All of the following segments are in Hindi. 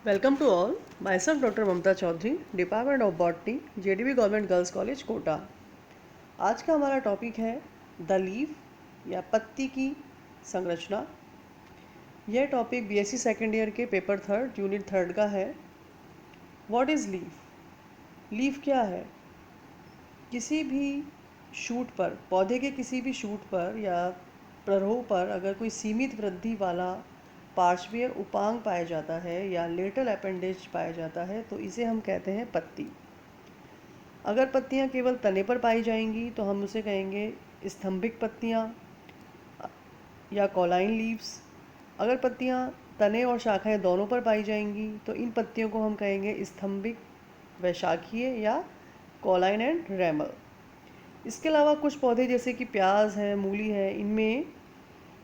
Welcome to all. Myself Dr. Mamta Chaudhary, Department of Botany, JDB Government Girls College, Kota. आज का हमारा टॉपिक है द लीफ या पत्ती की संरचना। यह टॉपिक बीएससी सेकेंड ईयर के पेपर थर्ड यूनिट थर्ड का है। What is leaf? लीफ क्या है? किसी भी शूट पर, पौधे के किसी भी शूट पर या प्ररोह पर अगर कोई सीमित वृद्धि वाला पार्श्वीय उपांग पाया जाता है या लेटरल अपेंडेज पाया जाता है तो इसे हम कहते हैं पत्ती। अगर पत्तियां केवल तने पर पाई जाएंगी तो हम उसे कहेंगे स्तंभिक पत्तियां या कॉलाइन लीव्स। अगर पत्तियां तने और शाखाएं दोनों पर पाई जाएंगी तो इन पत्तियों को हम कहेंगे स्तंभिक व शाखीय या कॉलाइन एंड रैमल। इसके अलावा कुछ पौधे जैसे कि प्याज है, मूली है, इनमें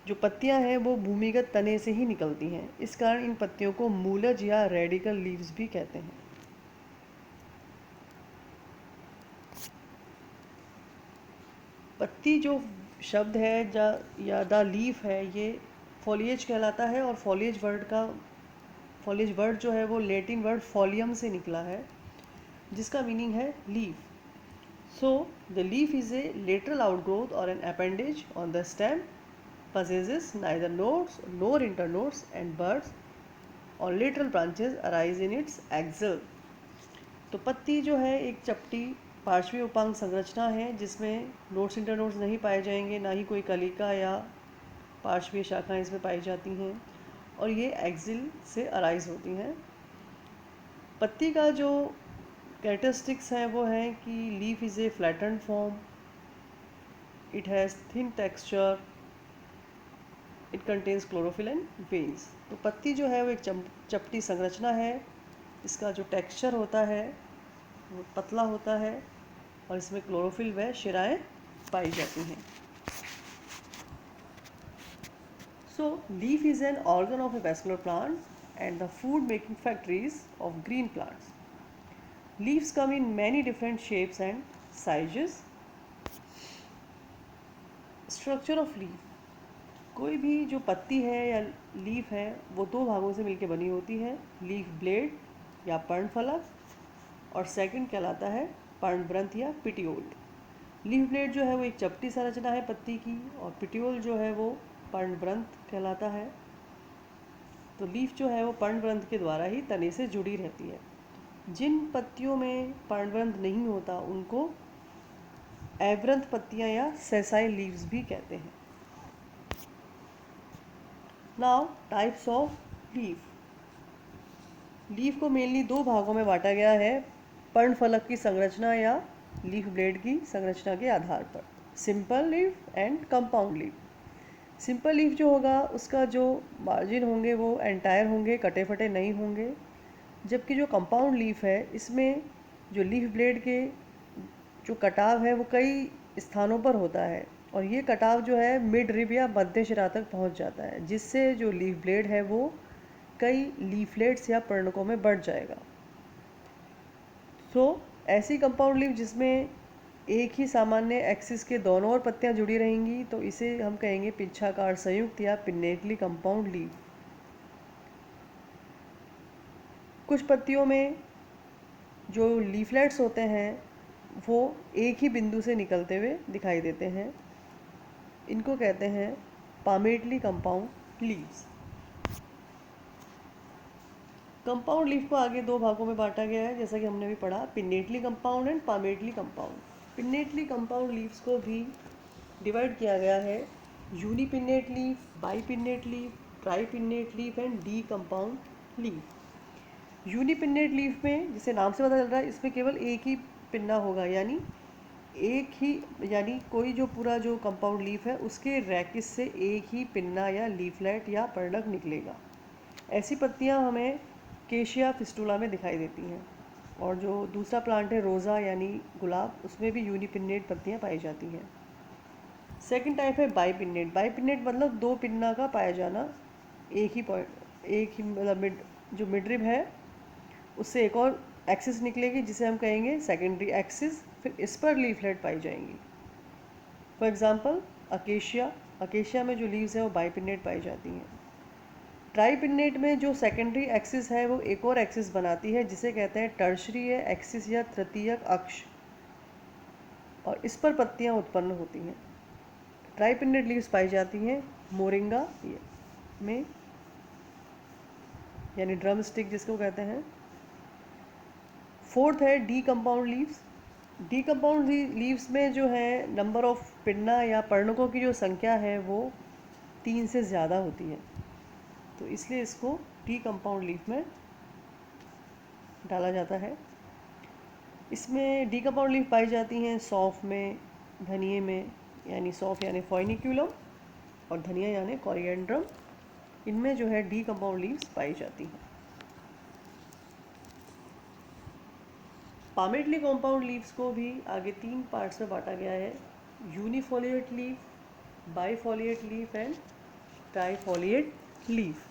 जो पत्तियां हैं वो भूमिगत तने से ही निकलती हैं। इस कारण इन पत्तियों को मूलज या रेडिकल लीव्स भी कहते हैं। पत्ती जो शब्द है या द लीफ है, ये फॉलिएज कहलाता है और फॉलिएज वर्ड जो है वो लेटिन वर्ड फॉलियम से निकला है, जिसका मीनिंग है leaf. So, the leaf is a lateral outgrowth or an appendage on the stem, possesses neither nodes nor internodes, and buds or lateral branches arise in its axil. तो पत्ती जो है एक चपटी पार्श्वी उपांग संरचना है जिसमें नोड्स इंटरनोड्स नहीं पाए जाएंगे, ना ही कोई कलिका या पार्श्वीय शाखाएं इसमें पाई जाती हैं, और ये एक्सिल से अराइज होती हैं। पत्ती का जो कैरेक्टरिस्टिक्स हैं वो हैं कि leaf is a flattened form, it has thin texture, it contains chlorophyll and veins. तो पत्ती जो है वो एक चपटी संरचना है। इसका जो टेक्सचर होता है वो पतला होता है और इसमें क्लोरोफिल व शिराएँ पाई जाती हैं। So leaf is an organ of a vascular plant and the food making factories of green plants. Leaves come in many different shapes and sizes. Structure of leaf, कोई भी जो पत्ती है या लीफ है वो दो भागों से मिलकर बनी होती है, लीफ ब्लेड या पर्णफलक, और सेकंड कहलाता है पर्णवृंत या पिटियोल। लीफ ब्लेड जो है वो एक चपटी संरचना है पत्ती की, और पिटियोल जो है वो पर्णवृंत कहलाता है। तो लीफ जो है वो पर्णवृंत के द्वारा ही तने से जुड़ी रहती है। जिन पत्तियों में पर्णवृंत नहीं होता उनको एवरंत पत्तियां या सेसाइल लीव्स भी कहते हैं। Now types of leaf. Leaf को मेनली दो भागों में बांटा गया है पर्णफलक की संरचना या लीफ ब्लेड की संरचना के आधार पर, simple leaf and compound leaf. Simple leaf जो होगा उसका जो मार्जिन होंगे वो एंटायर होंगे, कटे फटे नहीं होंगे, जबकि जो कंपाउंड लीफ है इसमें जो लीफ ब्लेड के जो कटाव है वो कई स्थानों पर होता है, और ये कटाव जो है मिड रिब या मध्य शिरा तक पहुंच जाता है, जिससे जो लीफ ब्लेड है वो कई लीफलेट्स या पर्णकों में बढ़ जाएगा। सो ऐसी कंपाउंड लीफ जिसमें एक ही सामान्य एक्सिस के दोनों ओर पत्तियां जुड़ी रहेंगी तो इसे हम कहेंगे पिच्छाकार संयुक्त या पिन्नेटली कंपाउंड लीफ। कुछ पत्तियों में जो लीफलेट्स होते हैं वो एक ही बिंदु से निकलते हुए दिखाई देते हैं, इनको कहते हैं palmately compound leaves. Compound leaf को आगे दो भागों में बांटा गया है, जैसा कि हमने भी पढ़ा, pinnately compound and palmately compound. Pinnately compound leaves को भी डिवाइड किया गया है unipinnate leaf, bipinnate leaf, tripinnate leaf and decompound leaf. Unipinnate leaf में, जिसे नाम से पता चल रहा है, इसमें केवल एक ही पिन्ना होगा, यानी कोई जो पूरा जो कंपाउंड लीफ है उसके रैकिस से एक ही पिन्ना या लीफलेट या पर्णक निकलेगा। ऐसी पत्तियां हमें केशिया फिस्टुला में दिखाई देती हैं। और जो दूसरा प्लांट है रोज़ा यानी गुलाब, उसमें भी यूनिपिन्नेट पत्तियां पाई जाती हैं। सेकंड टाइप है बाईपिन्नेट। बाईपिन्नेट मतलब दो पिन्ना का पाया जाना, एक ही मतलब जो मिडरिब है उससे एक और एक्सिस निकलेगी जिसे हम कहेंगे सेकेंडरी एक्सिस, फिर इस पर लीफलेट पाई जाएंगी। फॉर एग्जांपल अकेशिया में जो लीव्स हैं वो बाईपिन्नेट पाई जाती हैं। ट्राइपिन्नेट में जो सेकेंडरी एक्सिस है वो एक और एक्सिस बनाती है जिसे कहते हैं टर्शरी एक्सिस या तृतीयक अक्ष, और इस पर पत्तियां उत्पन्न होती हैं। ट्राइपिन्नेट लीव्स पाई जाती हैं मोरिंगा में, यानी ड्रम स्टिक जिसको कहते हैं। फोर्थ है D compound leaves. D compound leaves में जो है नंबर ऑफ पिन्ना या पर्णकों की जो संख्या है वो 3 से ज़्यादा होती है, तो इसलिए इसको डी कंपाउंड लीफ में डाला जाता है। इसमें डी कंपाउंड लीफ पाई जाती हैं सौंफ में, धनिए में, यानी सौंफ यानी फोइनिक्यूलम, और धनिया यानी कोरिएंड्रम, इनमें जो है डी कंपाउंड लीव्स पाई जाती हैं। पामेटली कंपाउंड लीव्स को भी आगे 3 पार्ट्स में बांटा गया है: unifoliate leaf, bifoliate leaf and trifoliate leaf.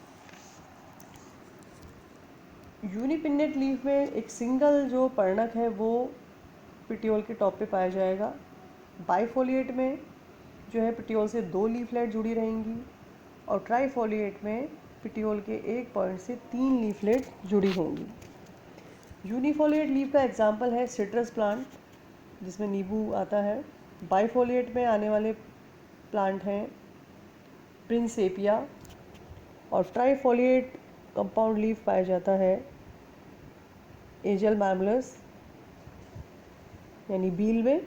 Unipinnate leaf में एक सिंगल जो पर्णक है वो पिटियोल के टॉप पे पाया जाएगा। बाइफोलिएट में जो है पिटियोल से 2 लीफलेट जुड़ी रहेंगी, और ट्राइफोलिएट में पिटियोल के एक पॉइंट से 3 लीफलेट जुड़ी होंगी। यूनिफोलिएट लीफ का एग्जाम्पल है सिट्रस प्लांट, जिसमें नींबू आता है। बाइफोलिएट में आने वाले प्लांट हैं प्रिंसेपिया, और ट्राइफोलिएट कंपाउंड लीफ पाया जाता है एजल मैमलस यानी बील में।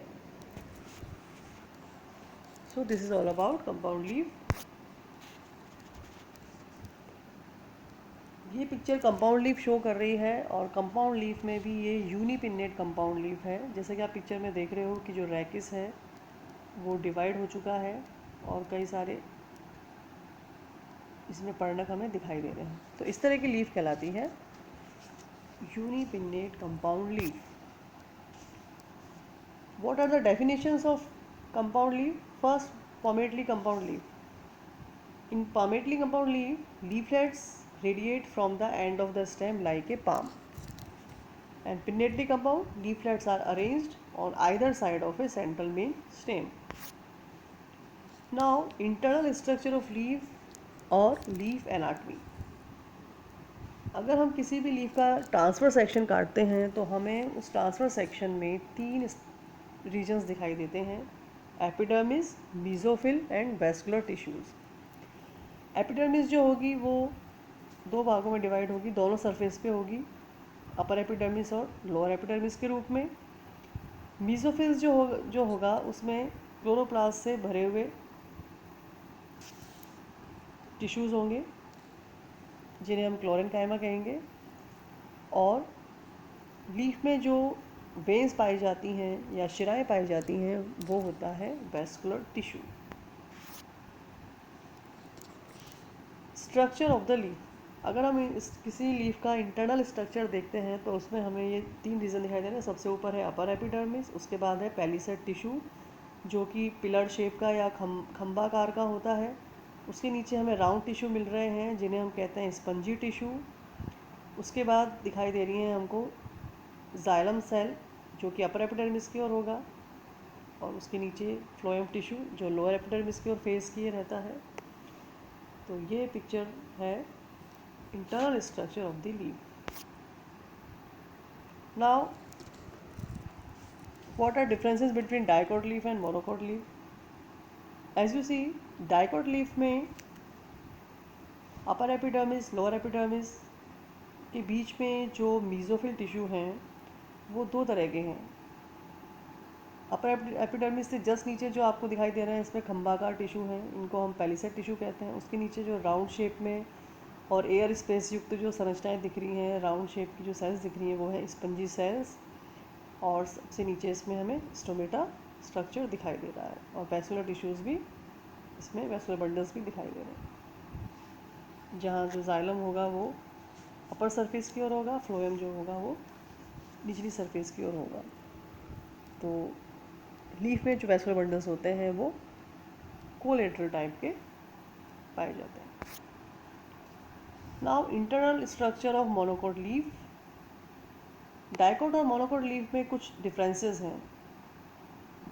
So this is all about compound leaf. ये पिक्चर कंपाउंड लीफ शो कर रही है, और कंपाउंड लीफ में भी ये यूनिपिन्नेट कंपाउंड लीफ है। जैसे कि आप पिक्चर में देख रहे हो कि जो रैकिस है वो डिवाइड हो चुका है, और कई सारे इसमें पर्णक हमें दिखाई दे रहे हैं। तो इस तरह की लीफ कहलाती है unipinnate compound leaf. What are the definitions of compound leaf? First, palmately compound leaf. In palmately compound leaf, leaflets radiate from the end of the stem like a palm. And pinnately compound, leaflets are arranged on either side of a central main stem. Now, internal structure of leaf और leaf anatomy. अगर हम किसी भी लीफ का ट्रांसफर सेक्शन काटते हैं तो हमें उस ट्रांसफर सेक्शन में 3 रीजन्स दिखाई देते हैं: epidermis, mesophyll and vascular tissues. Epidermis जो होगी वो 2 भागों में डिवाइड होगी, दोनों सरफेस पे होगी, अपर एपिडर्मिस और लोअर एपिडर्मिस के रूप में। मीजोफिल्स जो होगा उसमें क्लोरोप्लास्ट से भरे हुए टिश्यूज़ होंगे जिन्हें हम क्लोरेनकाइमा कहेंगे, और लीफ में जो वेन्स पाई जाती हैं या शिराएँ पाई जाती हैं वो होता है vascular tissue. Structure of the leaf, अगर हम किसी लीफ का इंटरनल स्ट्रक्चर देखते हैं तो उसमें हमें ये 3 रीजन दिखाई दे रहे हैं। सबसे ऊपर है अपर एपिडर्मिस, उसके बाद है पैलिसेड टिश्यू जो कि पिलर शेप का या खंभाकार का होता है। उसके नीचे हमें राउंड टिश्यू मिल रहे हैं जिन्हें हम कहते हैं स्पंजी टिश्यू। उसके बाद दिखाई दे रही है हमको जाइलम सेल जो कि अपर एपिडर्मिस की ओर होगा, और उसके नीचे फ्लोएम टिश्यू जो लोअर एपिडर्मिस की ओर फेस किए रहता है। तो ये पिक्चर है internal structure of the leaf. Now what are differences between dicot leaf and monocot leaf? As you see, dicot leaf में अपर एपिडर्मिस लोअर एपिडर्मिस के बीच में जो मीजोफिल टिश्यू हैं वो 2 तरह के हैं। अपर एपिडर्मिस से जस्ट नीचे जो आपको दिखाई दे रहे हैं इसमें खंभाकार टिश्यू हैं, इनको हम पैलिसेड टिश्यू कहते हैं। उसके नीचे जो राउंड शेप में और एयर स्पेस युक्त जो संरचनाएं दिख रही हैं, राउंड शेप की जो सेल्स दिख रही हैं वो है स्पंजी सेल्स, और सबसे नीचे इसमें हमें स्टोमेटा स्ट्रक्चर दिखाई दे रहा है, और वैस्कुलर टिश्यूज़ भी इसमें, वैस्कुलर बंडल्स भी दिखाई दे रहे हैं। जहाँ जो जाइलम होगा वो अपर सरफेस की ओर होगा, फ्लोएम जो होगा वो निचली सरफेस की ओर होगा। तो लीफ में जो वैस्कुलर बंडल्स होते हैं वो कोलेटरल टाइप के पाए जाते हैं। Now internal structure of monocot leaf. Dicot और मोनोकोट लीफ में कुछ डिफरेंसेस हैं।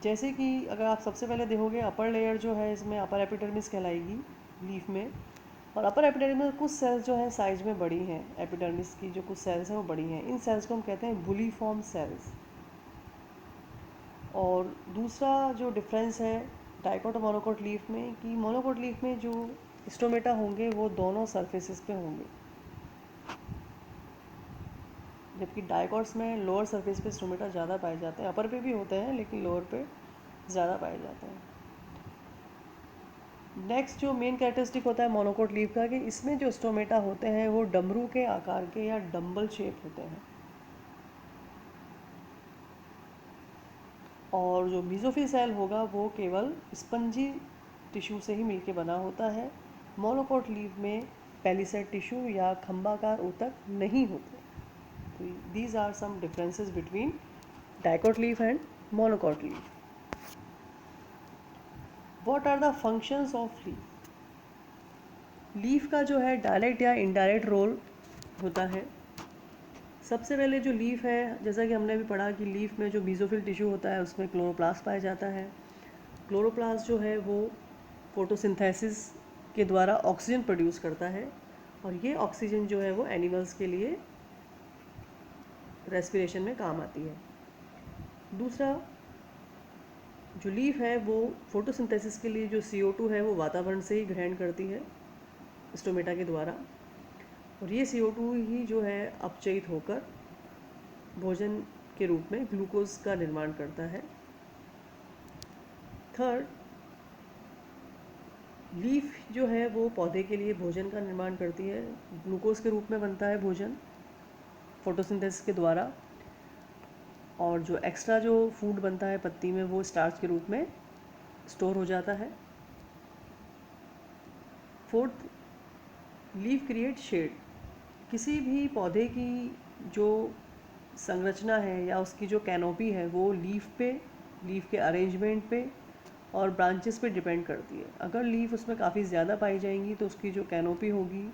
जैसे कि अगर आप सबसे पहले देखोगे अपर लेयर जो है इसमें अपर एपिडर्मिस कहलाएगी लीफ में, और अपर एपिडर्मिस में कुछ सेल्स जो हैं साइज में बड़ी हैं, एपिडर्मिस की जो कुछ सेल्स हैं वो बड़ी हैं, इन सेल्स को हम कहते हैं बुलीफॉर्म सेल्स। और दूसरा जो डिफरेंस है डाइकोट और मोनोकोट लीफ में, कि मोनोकोट लीफ में जो स्टोमेटा होंगे वो दोनों सरफेसेस पे होंगे, जबकि डाइकोट्स में लोअर सरफेस पे स्टोमेटा ज़्यादा पाए जाते हैं, अपर पे भी होते हैं लेकिन लोअर पे ज़्यादा पाए जाते हैं। नेक्स्ट जो मेन कैरेक्टरिस्टिक होता है मोनोकोट लीफ का, कि इसमें जो स्टोमेटा होते हैं वो डमरू के आकार के या डम्बल शेप होते हैं। और जो मीजोफिल सेल होगा वो केवल स्पंजी टिश्यू से ही मिलके बना होता है। मोनोकोट लीफ में पेलिसेड टिश्यू या खंभाकार ऊतक नहीं होते। तो these are some differences between dicot leaf and monocot leaf. What are the functions of leaf? Leaf का जो है डायरेक्ट या इनडायरेक्ट रोल होता है। सबसे पहले जो लीफ है, जैसा कि हमने अभी पढ़ा कि लीफ में जो मीजोफिल टिश्यू होता है उसमें क्लोरोप्लास्ट पाया जाता है। क्लोरोप्लास्ट जो है वो फोटोसिंथेसिस के द्वारा ऑक्सीजन प्रोड्यूस करता है, और ये ऑक्सीजन जो है वो एनिमल्स के लिए रेस्पिरेशन में काम आती है। दूसरा जो लीफ है वो फोटोसिंथेसिस के लिए जो CO2 है वो वातावरण से ही ग्रहण करती है स्टोमेटा के द्वारा, और ये CO2 ही जो है अपचयित होकर भोजन के रूप में ग्लूकोज का निर्माण करता है। थर्ड, लीफ जो है वो पौधे के लिए भोजन का निर्माण करती है, ग्लूकोज के रूप में बनता है भोजन फोटोसिंथेसिस के द्वारा, और जो एक्स्ट्रा जो फूड बनता है पत्ती में वो स्टार्च के रूप में स्टोर हो जाता है। Fourth, leaf create shade. किसी भी पौधे की जो संरचना है या उसकी जो कैनोपी है वो लीफ पे, लीफ के अरेंजमेंट पे और ब्रांचेस पे डिपेंड करती है। अगर लीफ उसमें काफ़ी ज़्यादा पाई जाएंगी तो उसकी जो कैनोपी होगी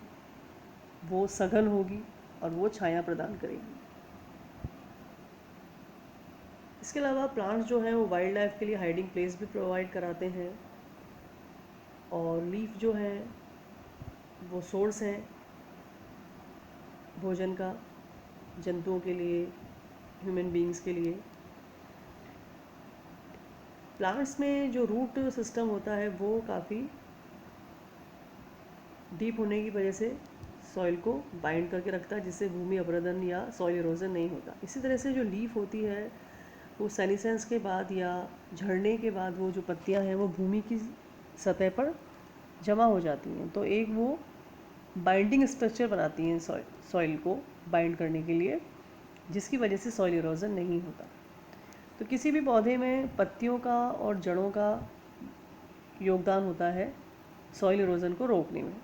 वो सघन होगी और वो छाया प्रदान करेगी। इसके अलावा प्लांट्स जो हैं वो वाइल्ड लाइफ के लिए हाइडिंग प्लेस भी प्रोवाइड कराते हैं, और लीफ जो है वो सोर्स है भोजन का जंतुओं के लिए, ह्यूमन बींग्स के लिए। प्लांट्स में जो रूट सिस्टम होता है वो काफ़ी डीप होने की वजह से सॉइल को बाइंड करके रखता है, जिससे भूमि अपरदन या सॉइल इरोजन नहीं होता। इसी तरह से जो लीफ होती है वो सेनिसेंस के बाद या झड़ने के बाद वो जो पत्तियां हैं वो भूमि की सतह पर जमा हो जाती हैं, तो एक वो बाइंडिंग स्ट्रक्चर बनाती हैं सॉइल को बाइंड करने के लिए, जिसकी वजह से सॉइल इरोजन नहीं होता। तो किसी भी पौधे में पत्तियों का और जड़ों का योगदान होता है सॉइल इरोजन को रोकने में।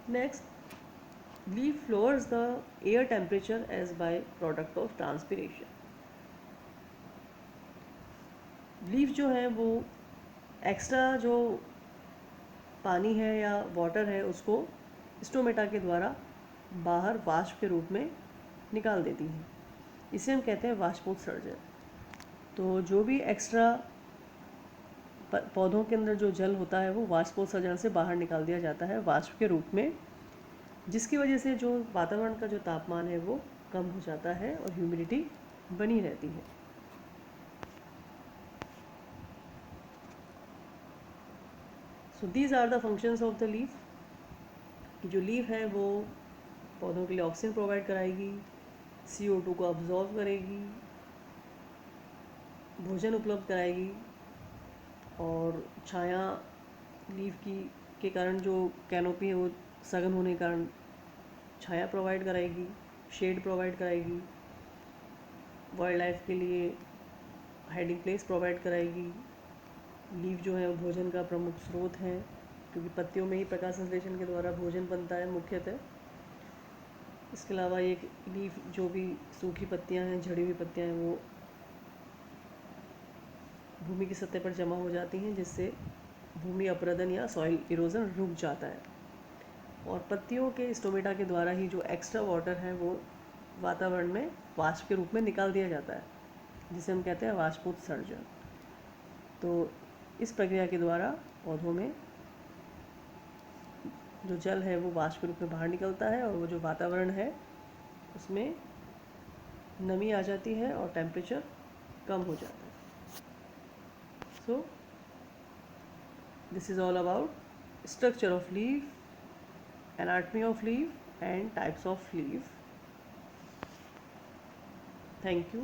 Next, leaf lowers the air temperature as by product of transpiration. Leaf जो है वो एक्स्ट्रा जो पानी है या वाटर है उसको स्टोमेटा के द्वारा बाहर वाष्प के रूप में निकाल देती हैं। इसे हम कहते हैं वाष्पोत्सर्जन। तो जो भी एक्स्ट्रा पौधों के अंदर जो जल होता है वो वाष्पोत्सर्जन से बाहर निकाल दिया जाता है वाष्प के रूप में, जिसकी वजह से जो वातावरण का जो तापमान है वो कम हो जाता है और ह्यूमिडिटी बनी रहती है। So these are the functions of the leaf. जो लीफ है वो पौधों के लिए ऑक्सीजन प्रोवाइड कराएगी, CO2 को अब्जॉर्व करेगी, भोजन उपलब्ध कराएगी, और छाया लीफ की के कारण जो कैनोपी है वो सघन होने के कारण छाया प्रोवाइड कराएगी, शेड प्रोवाइड कराएगी, वाइल्ड लाइफ के लिए हाइडिंग प्लेस प्रोवाइड कराएगी। लीफ जो है वो भोजन का प्रमुख स्रोत है, क्योंकि पत्तियों में ही प्रकाश संश्लेषण के द्वारा भोजन बनता है मुख्यतः। इसके अलावा ये लीफ जो भी सूखी पत्तियां हैं, झड़ी हुई पत्तियां हैं, वो भूमि की सतह पर जमा हो जाती हैं, जिससे भूमि अपरदन या सॉइल इरोजन रुक जाता है, और पत्तियों के स्टोमेटा के द्वारा ही जो एक्स्ट्रा वाटर है वो वातावरण में वाष्प के रूप में निकाल दिया जाता है, जिसे हम कहते हैं वाष्पोत्सर्जन। तो इस प्रक्रिया के द्वारा पौधों में जो जल है वो वाष्प के रूप में बाहर निकलता है, और वो जो वातावरण है उसमें नमी आ जाती है और टेम्परेचर कम हो जाता है। So this is all about structure of leaf, anatomy of leaf and types of leaf. Thank you.